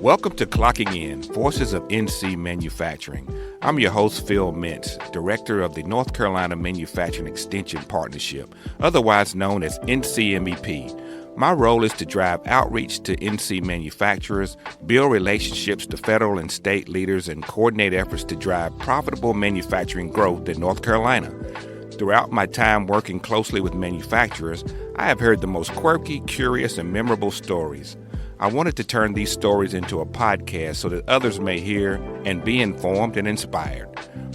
Welcome to Clocking In, Voices of NC Manufacturing. I'm your host, Phil Mintz, Director of the North Carolina Manufacturing Extension Partnership, otherwise known as NCMEP. My role is to drive outreach to NC manufacturers, build relationships to federal and state leaders, and coordinate efforts to drive profitable manufacturing growth in North Carolina. Throughout my time working closely with manufacturers, I have heard the most quirky, curious, and memorable stories. I wanted to turn these stories into a podcast so that others may hear and be informed and inspired.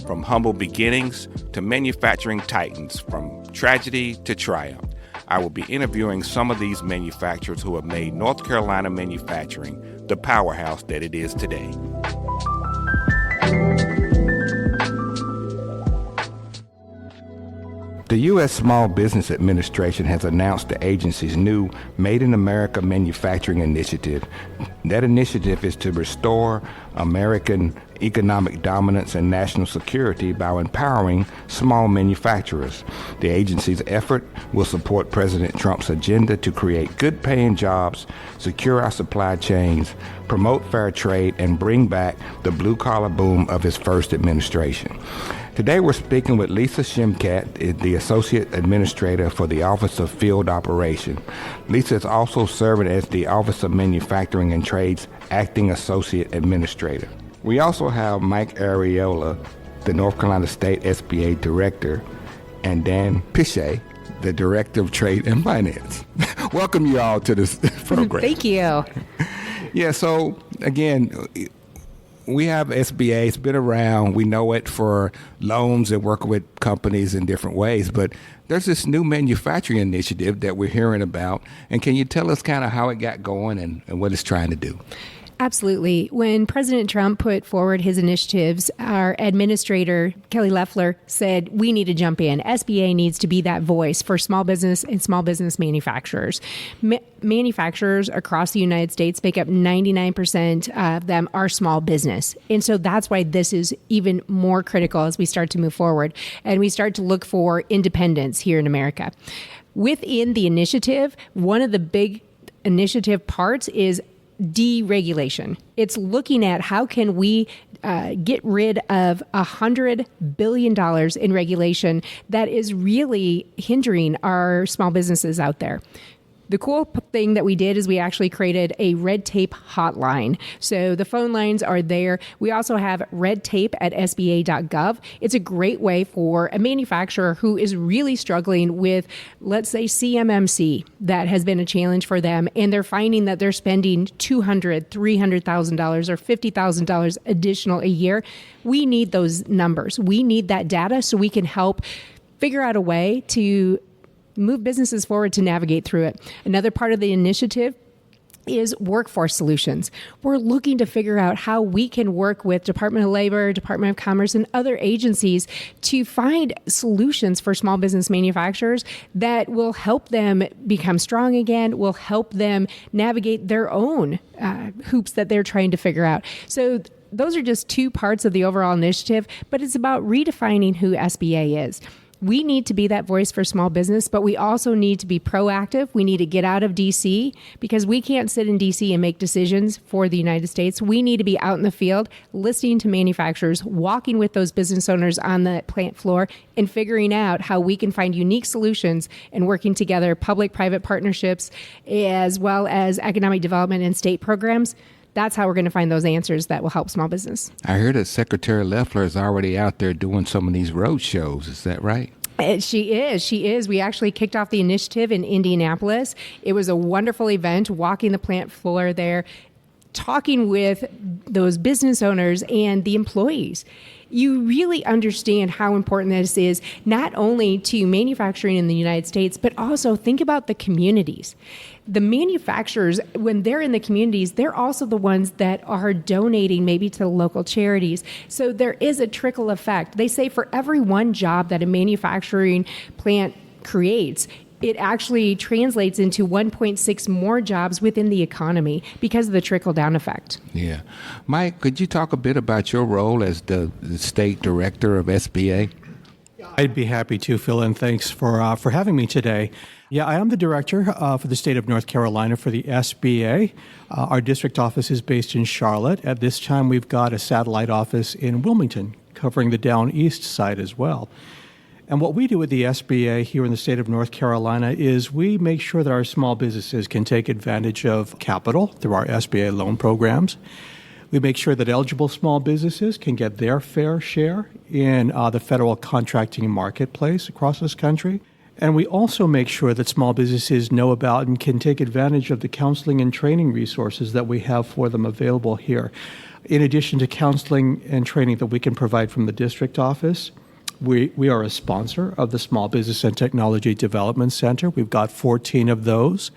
From humble beginnings to manufacturing titans, from tragedy to triumph, I will be interviewing some of these manufacturers who have made North Carolina manufacturing the powerhouse that it is today. The U.S. Small Business Administration has announced the agency's new Made in America Manufacturing Initiative. That initiative is to restore American economic dominance and national security by empowering small manufacturers. The agency's effort will support President Trump's agenda to create good-paying jobs, secure our supply chains, promote fair trade, and bring back the blue-collar boom of his first administration. Today we're speaking with Lisa Shimkat, the Associate Administrator for the Office of Field Operation. Lisa is also serving as the Office of Manufacturing and Trade's Acting Associate Administrator. We also have Mike Ariola, the North Carolina State SBA Director, and Dan Pichet, the Director of Trade and Finance. Welcome you all to this program. Thank you. Yeah, so again, we have SBA. It's been around. We know it for loans and working with companies in different ways. But there's this new manufacturing initiative that we're hearing about. And can you tell us kind of how it got going and what it's trying to do? Absolutely. When President Trump put forward his initiatives, our administrator, Kelly Loeffler, said we need to jump in. SBA needs to be that voice for small business and small business manufacturers. Manufacturers across the United States make up 99% of them are small business. And so that's why this is even more critical as we start to move forward and we start to look for independence here in America. Within the initiative, one of the big initiative parts is deregulation. It's looking at how can we get rid of $100 billion in regulation that is really hindering our small businesses out there. The cool thing that we did is we actually created a red tape hotline. So the phone lines are there. We also have red tape at SBA.gov. It's a great way for a manufacturer who is really struggling with, let's say, CMMC. That has been a challenge for them. And they're finding that they're spending $200,000, $300,000 or $50,000 additional a year. We need those numbers. We need that data so we can help figure out a way to move businesses forward to navigate through it. Another part of the initiative is workforce solutions. We're looking to figure out how we can work with Department of Labor, Department of Commerce, and other agencies to find solutions for small business manufacturers that will help them become strong again, will help them navigate their own hoops that they're trying to figure out. So those are just two parts of the overall initiative, but it's about redefining who SBA is. We need to be that voice for small business, but we also need to be proactive. We need to get out of D.C. because we can't sit in D.C. and make decisions for the United States. We need to be out in the field, listening to manufacturers, walking with those business owners on the plant floor, and figuring out how we can find unique solutions and working together, public-private partnerships, as well as economic development and state programs. That's how we're going to find those answers that will help small business. I heard that Secretary Loeffler is already out there doing some of these road shows. Is that right? She is. We actually kicked off the initiative in Indianapolis. It was a wonderful event, walking the plant floor there, talking with those business owners and the employees. You really understand how important this is, not only to manufacturing in the United States, but also think about the communities. The manufacturers, when they're in the communities, they're also the ones that are donating maybe to local charities. So there is a trickle effect. They say for every one job that a manufacturing plant creates, it actually translates into 1.6 more jobs within the economy because of the trickle-down effect. Yeah. Mike, could you talk a bit about your role as the state director of SBA? I'd be happy to, Phil, and thanks for having me today. Yeah, I am the director for the state of North Carolina for the SBA. Our district office is based in Charlotte. At this time, we've got a satellite office in Wilmington, covering the down east side as well. And what we do with the SBA here in the state of North Carolina is we make sure that our small businesses can take advantage of capital through our SBA loan programs. We make sure that eligible small businesses can get their fair share in the federal contracting marketplace across this country. And we also make sure that small businesses know about and can take advantage of the counseling and training resources that we have for them available here. In addition to counseling and training that we can provide from the district office, we are a sponsor of the Small Business and Technology Development Center. We've got 14 of those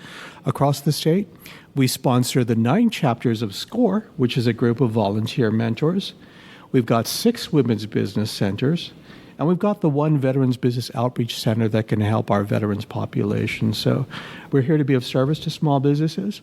across the state. We sponsor the 9 chapters of SCORE, which is a group of volunteer mentors. We've got 6 women's business centers. And we've got the 1 Veterans Business Outreach Center that can help our veterans population. So we're here to be of service to small businesses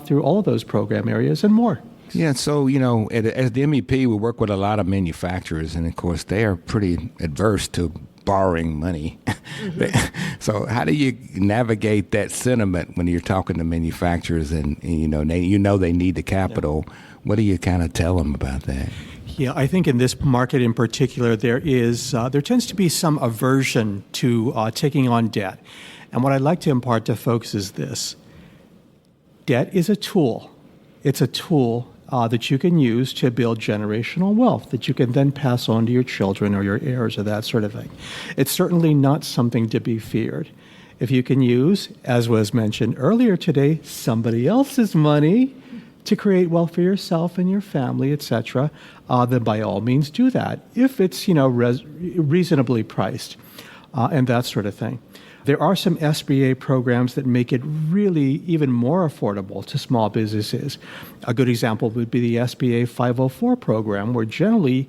through all of those program areas and more. Yeah, so, as the MEP, we work with a lot of manufacturers, and of course, they are pretty adverse to borrowing money. Mm-hmm. So how do you navigate that sentiment when you're talking to manufacturers and they need the capital? Yeah. What do you kind of tell them about that? Yeah, I think in this market in particular, there tends to be some aversion to taking on debt. And what I'd like to impart to folks is this. Debt is a tool. It's a tool that you can use to build generational wealth that you can then pass on to your children or your heirs or that sort of thing. It's certainly not something to be feared. If you can use, as was mentioned earlier today, somebody else's money to create wealth for yourself and your family, etc., then by all means do that, if it's reasonably priced and that sort of thing. There are some SBA programs that make it really even more affordable to small businesses. A good example would be the SBA 504 program, where generally,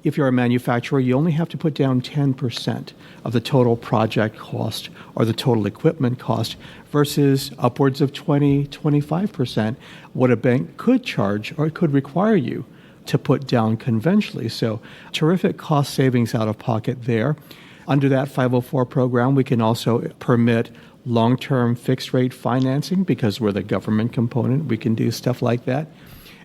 if you're a manufacturer, you only have to put down 10% of the total project cost or the total equipment cost versus upwards of 25% what a bank could charge or could require you to put down conventionally. So terrific cost savings out of pocket there. Under that 504 program, we can also permit long-term fixed-rate financing because we're the government component. We can do stuff like that.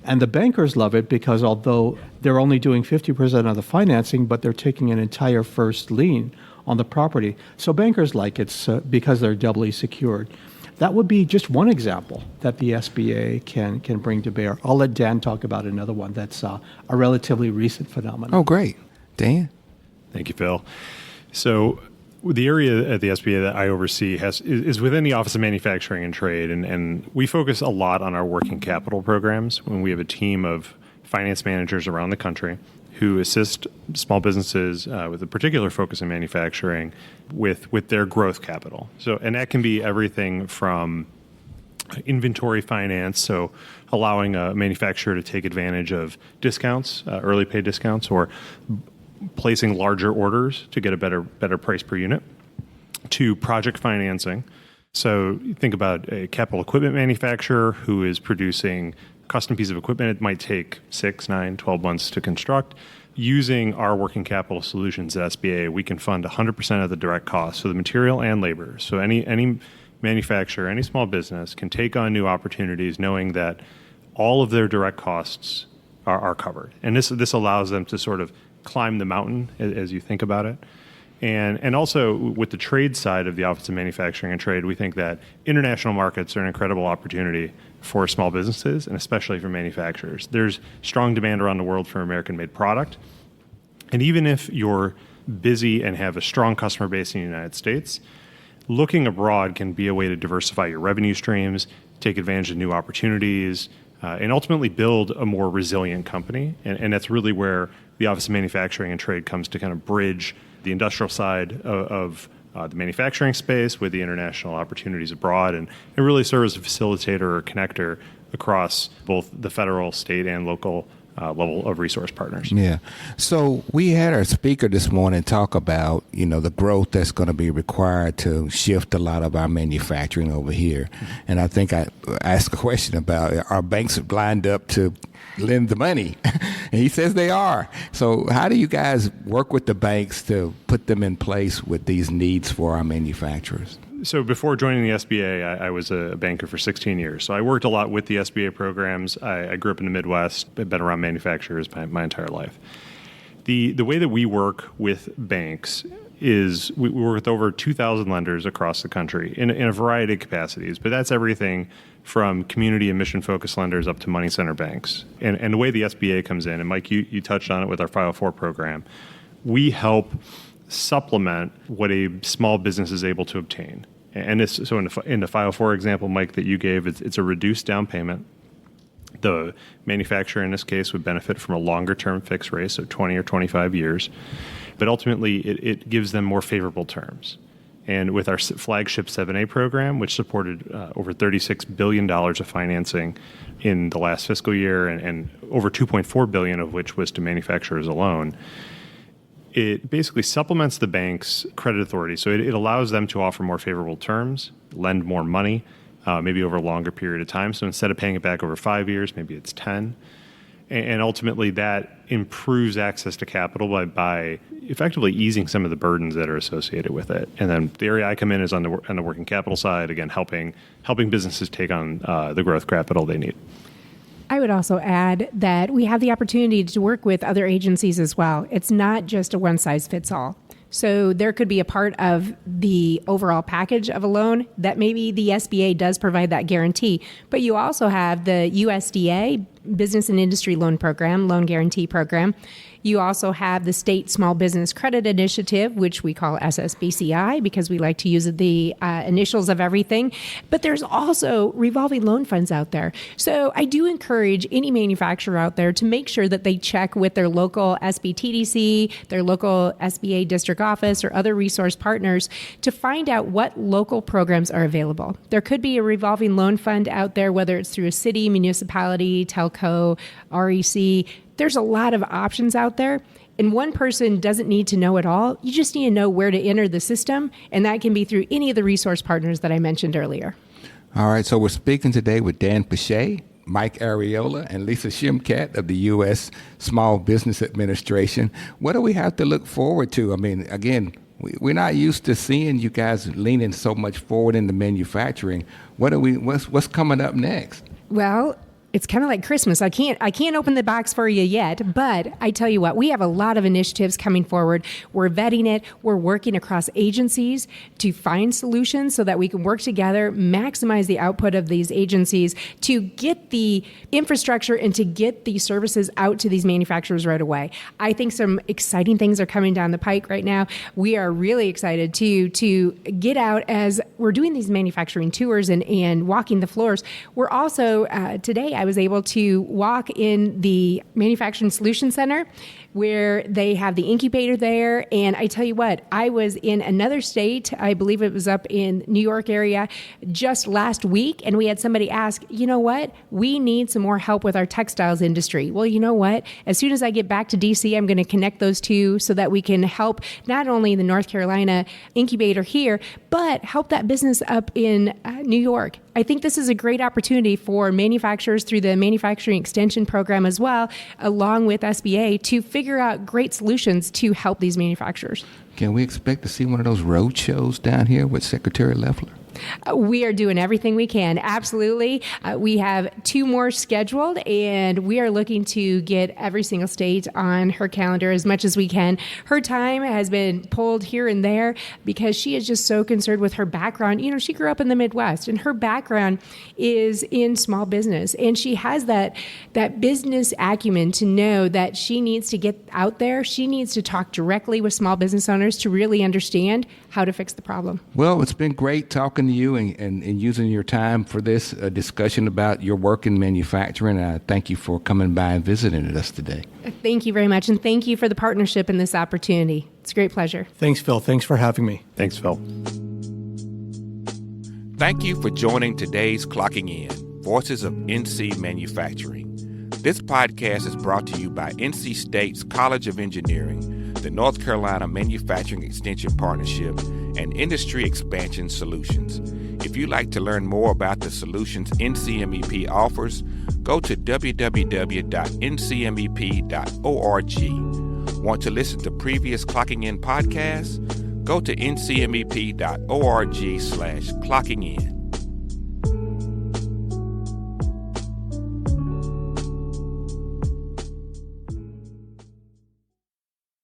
And the bankers love it because although they're only doing 50% of the financing, but they're taking an entire first lien on the property. So bankers like it because they're doubly secured. That would be just one example that the SBA can bring to bear. I'll let Dan talk about another one that's a relatively recent phenomenon. Oh, great. Dan? Thank you, Phil. So the area at the SBA that I oversee is within the Office of Manufacturing and Trade, and we focus a lot on our working capital programs when we have a team of finance managers around the country who assist small businesses with a particular focus in manufacturing with their growth capital. And that can be everything from inventory finance, so allowing a manufacturer to take advantage of discounts, early pay discounts, or placing larger orders to get a better price per unit, to project financing. So you think about a capital equipment manufacturer who is producing a custom piece of equipment. It might take 6, 9, 12 months to construct. Using our working capital solutions at SBA, we can fund 100% of the direct costs, so the material and labor. So any manufacturer, any small business can take on new opportunities knowing that all of their direct costs are covered. And this allows them to sort of climb the mountain as you think about it. And also with the trade side of the Office of Manufacturing and Trade, we think that international markets are an incredible opportunity for small businesses and especially for manufacturers. There's strong demand around the world for American-made product. And even if you're busy and have a strong customer base in the United States, looking abroad can be a way to diversify your revenue streams, take advantage of new opportunities, and ultimately build a more resilient company. And that's really where the Office of Manufacturing and Trade comes to kind of bridge the industrial side of the manufacturing space with the international opportunities abroad and really serve as a facilitator or connector across both the federal, state, and local level of resource partners. Yeah. So we had our speaker this morning talk about, the growth that's going to be required to shift a lot of our manufacturing over here. Mm-hmm. And I think I asked a question about, are banks lined up to lend the money? And he says they are. So how do you guys work with the banks to put them in place with these needs for our manufacturers? So before joining the SBA, I was a banker for 16 years. So I worked a lot with the SBA programs. I grew up in the Midwest, I've been around manufacturers my entire life. The way that we work with banks is we work with over 2,000 lenders across the country in a variety of capacities, but that's everything from community and mission-focused lenders up to money center banks. And the way the SBA comes in, and Mike, you touched on it with our 504 program, we help supplement what a small business is able to obtain. And so in the 504 example, Mike, that you gave, it's a reduced down payment. The manufacturer in this case would benefit from a longer-term fixed rate, so 20 or 25 years. But ultimately, it gives them more favorable terms. And with our flagship 7A program, which supported over $36 billion of financing in the last fiscal year and over $2.4 billion of which was to manufacturers alone, it basically supplements the bank's credit authority. So it allows them to offer more favorable terms, lend more money, maybe over a longer period of time. So instead of paying it back over 5 years, maybe it's 10. And ultimately, that improves access to capital by effectively easing some of the burdens that are associated with it. And then the area I come in is on the working capital side, again, helping businesses take on the growth capital they need. I would also add that we have the opportunity to work with other agencies as well. It's not just a one-size-fits-all. So there could be a part of the overall package of a loan that maybe the SBA does provide that guarantee, but you also have the USDA Business and Industry Loan Program, Loan Guarantee Program. You also have the State Small Business Credit Initiative, which we call SSBCI because we like to use the initials of everything. But there's also revolving loan funds out there. So I do encourage any manufacturer out there to make sure that they check with their local SBTDC, their local SBA district office, or other resource partners to find out what local programs are available. There could be a revolving loan fund out there, whether it's through a city, municipality, telco, REC. There's a lot of options out there, and one person doesn't need to know it all. You just need to know where to enter the system, and that can be through any of the resource partners that I mentioned earlier. All right, so we're speaking today with Dan Pache, Mike Areola, and Lisa Shimkat of the U.S. Small Business Administration. What do we have to look forward to? I mean, again, we're not used to seeing you guys leaning so much forward into manufacturing. What's coming up next? Well, it's kind of like Christmas. I can't open the box for you yet, but I tell you what, we have a lot of initiatives coming forward. We're vetting it. We're working across agencies to find solutions so that we can work together, maximize the output of these agencies to get the infrastructure and to get the services out to these manufacturers right away. I think some exciting things are coming down the pike right now. We are really excited to get out as we're doing these manufacturing tours and walking the floors. We're also, today, I was able to walk in the Manufacturing Solutions Center where they have the incubator there. And I tell you what, I was in another state, I believe it was up in New York area, just last week. And we had somebody ask, you know what, we need some more help with our textiles industry. Well, you know what, as soon as I get back to DC, I'm going to connect those two so that we can help not only the North Carolina incubator here, but help that business up in New York. I think this is a great opportunity for manufacturers through the Manufacturing Extension Program as well, along with SBA, to figure out great solutions to help these manufacturers. Can we expect to see one of those road shows down here with Secretary Loeffler? We are doing everything we can. Absolutely. We have 2 more scheduled, and we are looking to get every single state on her calendar as much as we can. Her time has been pulled here and there because she is just so concerned with her background. You know, she grew up in the Midwest, and her background is in small business, and she has that business acumen to know that she needs to get out there. She needs to talk directly with small business owners to really understand how to fix the problem. Well, it's been great talking to you and using your time for this discussion about your work in manufacturing. I thank you for coming by and visiting us today. Thank you very much, and thank you for the partnership and this opportunity. It's a great pleasure. Thanks, Phil. Thanks for having me. Thanks, Phil. Thank you for joining today's Clocking In, Voices of NC Manufacturing. This podcast is brought to you by NC State's College of Engineering, the North Carolina Manufacturing Extension Partnership, and Industry Expansion Solutions. If you'd like to learn more about the solutions NCMEP offers, go to www.ncmep.org. Want to listen to previous Clocking In podcasts? Go to ncmep.org/clocking in.